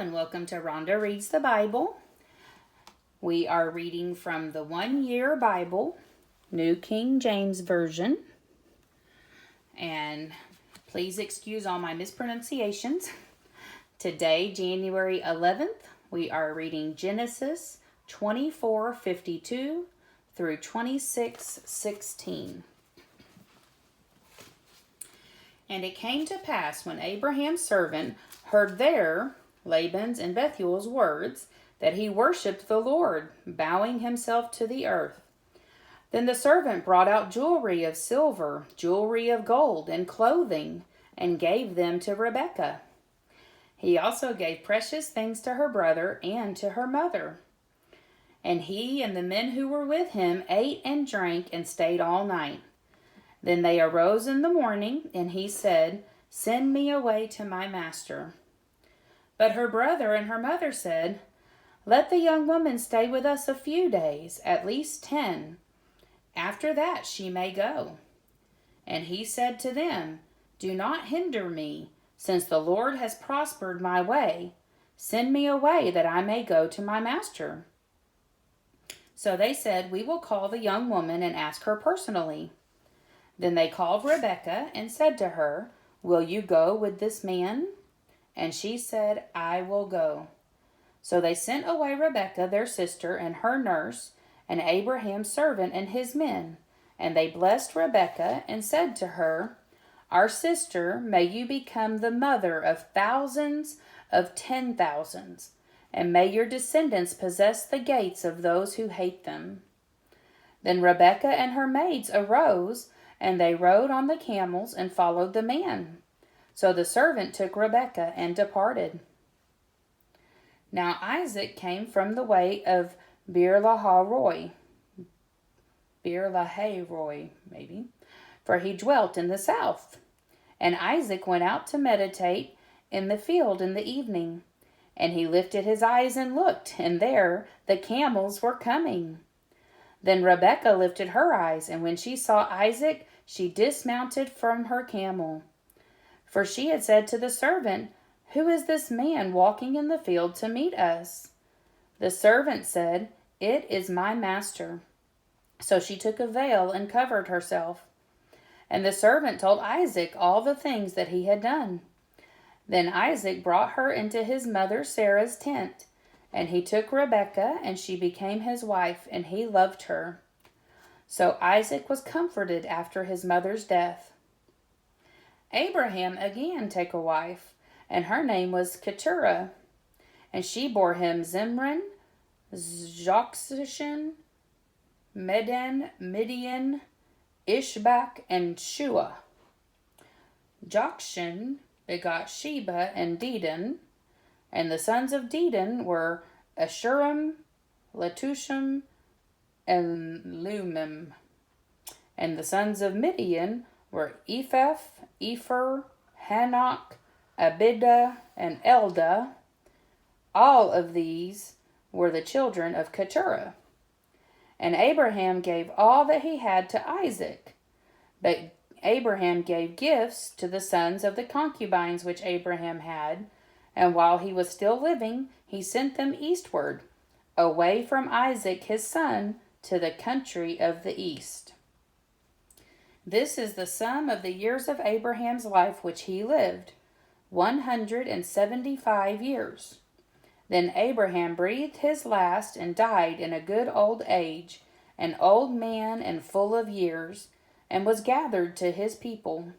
and welcome to Rhonda Reads the Bible. We are reading from the 1 Year Bible, New King James Version. And please excuse all my mispronunciations. Today, January 11th, we are reading Genesis 24:52 through 26:16. And it came to pass when Abraham's servant heard Laban's and Bethuel's words, that he worshipped the Lord, bowing himself to the earth. Then the servant brought out jewelry of silver, jewelry of gold, and clothing, and gave them to Rebekah. He also gave precious things to her brother and to her mother. And he and the men who were with him ate and drank and stayed all night. Then they arose in the morning, and he said, "Send me away to my master." But her brother and her mother said, "Let the young woman stay with us a few days, at least 10. After that she may go." And he said to them, "Do not hinder me, since the Lord has prospered my way. Send me away that I may go to my master." So they said, "We will call the young woman and ask her personally." Then they called Rebekah and said to her, "Will you go with this man?" And she said, "I will go." So they sent away Rebekah their sister and her nurse, and Abraham's servant and his men. And they blessed Rebekah and said to her, "Our sister, may you become the mother of thousands of 10,000s, and may your descendants possess the gates of those who hate them." Then Rebekah and her maids arose, and they rode on the camels and followed the man. So the servant took Rebekah and departed. Now Isaac came from the way of Beer-lahai-roi, maybe, for he dwelt in the south. And Isaac went out to meditate in the field in the evening. And he lifted his eyes and looked, and there the camels were coming. Then Rebekah lifted her eyes, and when she saw Isaac, she dismounted from her camel. For she had said to the servant, "Who is this man walking in the field to meet us?" The servant said, "It is my master." So she took a veil and covered herself. And the servant told Isaac all the things that he had done. Then Isaac brought her into his mother Sarah's tent, and he took Rebekah, and she became his wife, and he loved her. So Isaac was comforted after his mother's death. Abraham again took a wife, and her name was Keturah. And she bore him Zimran, Jokshan, Medan, Midian, Ishbak, and Shua. Jokshan begot Sheba and Dedan, and the sons of Dedan were Ashurim, Letushim, and Lumim. And the sons of Midian were Ephah, Epher, Hanok, Abidah, and Eldah. All of these were the children of Keturah. And Abraham gave all that he had to Isaac. But Abraham gave gifts to the sons of the concubines which Abraham had, and while he was still living, he sent them eastward, away from Isaac his son, to the country of the east. This is the sum of the years of Abraham's life which he lived, 175 years. Then Abraham breathed his last and died in a good old age, an old man and full of years, and was gathered to his people.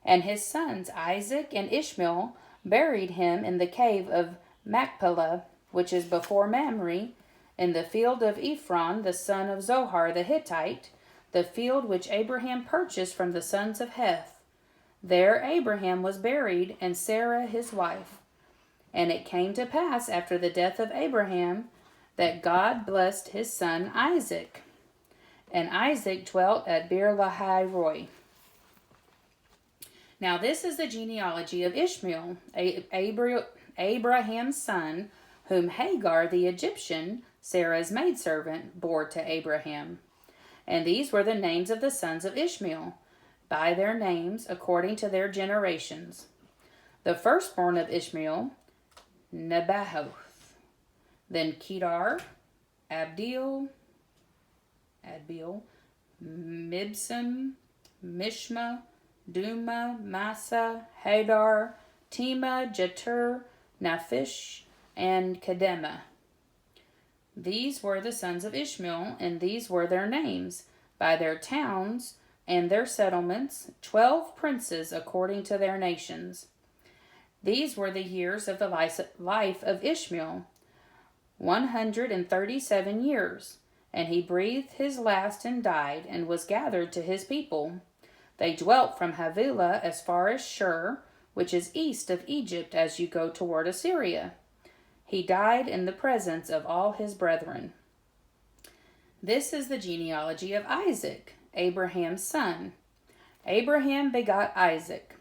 And his sons Isaac and Ishmael buried him in the cave of Machpelah, which is before Mamre, in the field of Ephron the son of Zohar the Hittite, the field which Abraham purchased from the sons of Heth. There Abraham was buried, and Sarah his wife. And it came to pass after the death of Abraham that God blessed his son Isaac. And Isaac dwelt at Beer-lahai-roi. Now this is the genealogy of Ishmael, Abraham's son, whom Hagar the Egyptian, Sarah's maidservant, bore to Abraham. And these were the names of the sons of Ishmael, by their names according to their generations. The firstborn of Ishmael, Nebaioth. Then Kedar, Adbeel, Mibsam, Mishma, Duma, Massa, Hadar, Tema, Jetur, Naphish, and Kedemah. These were the sons of Ishmael, and these were their names, by their towns and their settlements, 12 princes according to their nations. These were the years of the life of Ishmael, 137 years. And he breathed his last and died, and was gathered to his people. They dwelt from Havilah as far as Shur, which is east of Egypt as you go toward Assyria. He died in the presence of all his brethren. This is the genealogy of Isaac, Abraham's son. Abraham begot Isaac.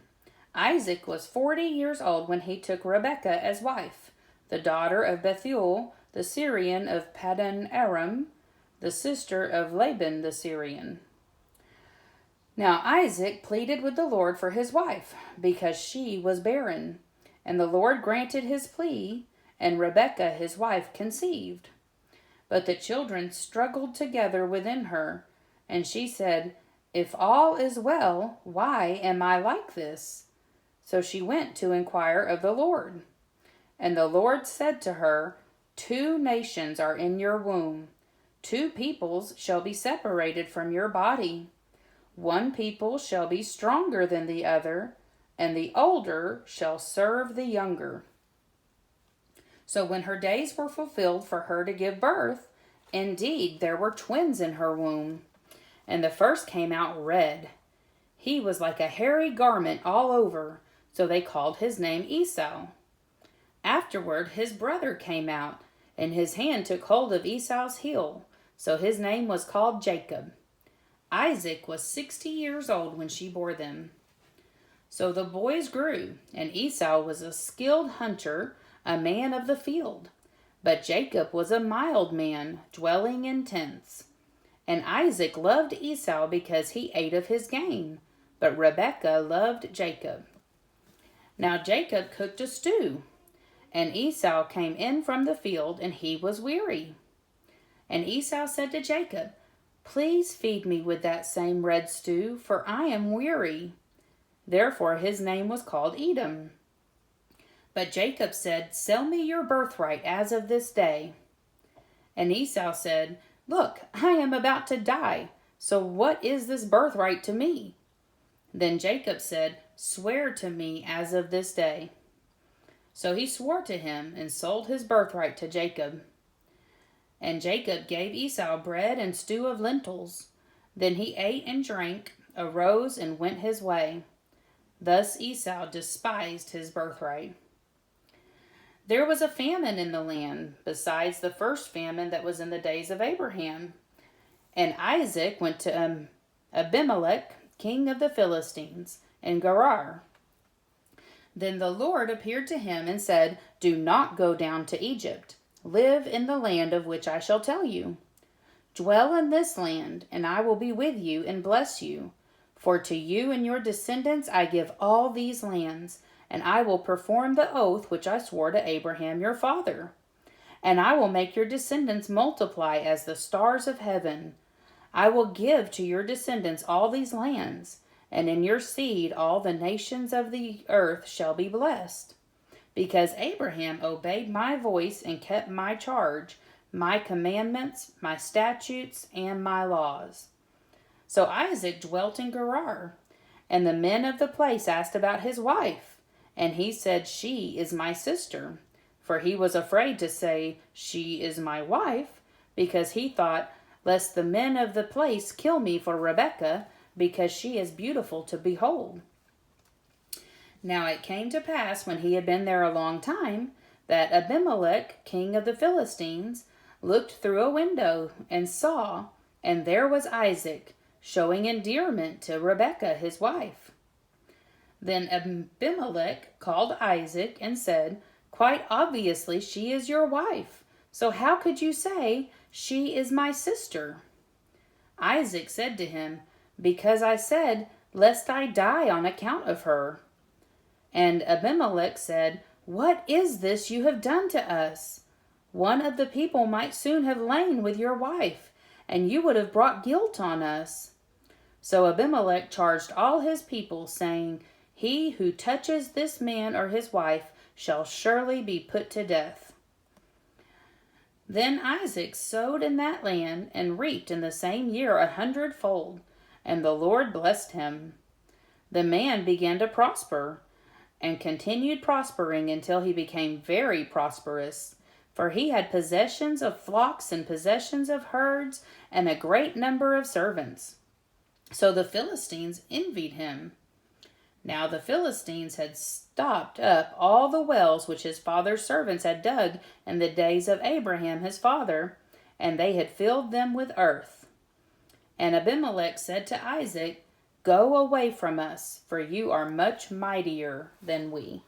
Isaac was 40 years old when he took Rebekah as wife, the daughter of Bethuel, the Syrian of Paddan Aram, the sister of Laban the Syrian. Now Isaac pleaded with the Lord for his wife, because she was barren. And the Lord granted his plea, and Rebekah his wife conceived. But the children struggled together within her, and she said, If all is well, why am I like this? So she went to inquire of the Lord. And the Lord said to her, 2 nations are in your womb. 2 peoples shall be separated from your body. 1 people shall be stronger than the other, and the older shall serve the younger. So when her days were fulfilled for her to give birth, indeed there were twins in her womb. And the first came out red. He was like a hairy garment all over, so they called his name Esau. Afterward his brother came out, and his hand took hold of Esau's heel. So his name was called Jacob. Isaac was 60 years old when she bore them. So the boys grew, and Esau was a skilled hunter, a man of the field. But Jacob was a mild man, dwelling in tents. And Isaac loved Esau because he ate of his game, but Rebekah loved Jacob. Now Jacob cooked a stew, and Esau came in from the field, and he was weary. And Esau said to Jacob, Please feed me with that same red stew, for I am weary. Therefore his name was called Edom. But Jacob said, Sell me your birthright as of this day. And Esau said, Look, I am about to die, so what is this birthright to me? Then Jacob said, Swear to me as of this day. So he swore to him, and sold his birthright to Jacob. And Jacob gave Esau bread and stew of lentils. Then he ate and drank, arose and went his way. Thus Esau despised his birthright. There was a famine in the land, besides the first famine that was in the days of Abraham. And Isaac went to Abimelech, king of the Philistines, in Gerar. Then the Lord appeared to him and said, Do not go down to Egypt. Live in the land of which I shall tell you. Dwell in this land, and I will be with you and bless you. For to you and your descendants I give all these lands, and I will perform the oath which I swore to Abraham your father. And I will make your descendants multiply as the stars of heaven. I will give to your descendants all these lands, and in your seed all the nations of the earth shall be blessed. Because Abraham obeyed my voice and kept my charge, my commandments, my statutes, and my laws. So Isaac dwelt in Gerar, and the men of the place asked about his wife, and he said, She is my sister. For he was afraid to say, She is my wife, because he thought, Lest the men of the place kill me for Rebekah, because she is beautiful to behold. Now it came to pass, when he had been there a long time, that Abimelech, king of the Philistines, looked through a window and saw, and there was Isaac, showing endearment to Rebekah his wife. Then Abimelech called Isaac and said, Quite obviously she is your wife, so how could you say, She is my sister? Isaac said to him, Because I said, Lest I die on account of her. And Abimelech said, "What is this you have done to us? One of the people might soon have lain with your wife, and you would have brought guilt on us." So Abimelech charged all his people, saying, "He who touches this man or his wife shall surely be put to death." Then Isaac sowed in that land, and reaped in the same year 100-fold, and the Lord blessed him. The man began to prosper, and continued prospering until he became very prosperous, for he had possessions of flocks and possessions of herds, and a great number of servants. So the Philistines envied him. Now the Philistines had stopped up all the wells which his father's servants had dug in the days of Abraham his father, and they had filled them with earth. And Abimelech said to Isaac, "Go away from us, for you are much mightier than we."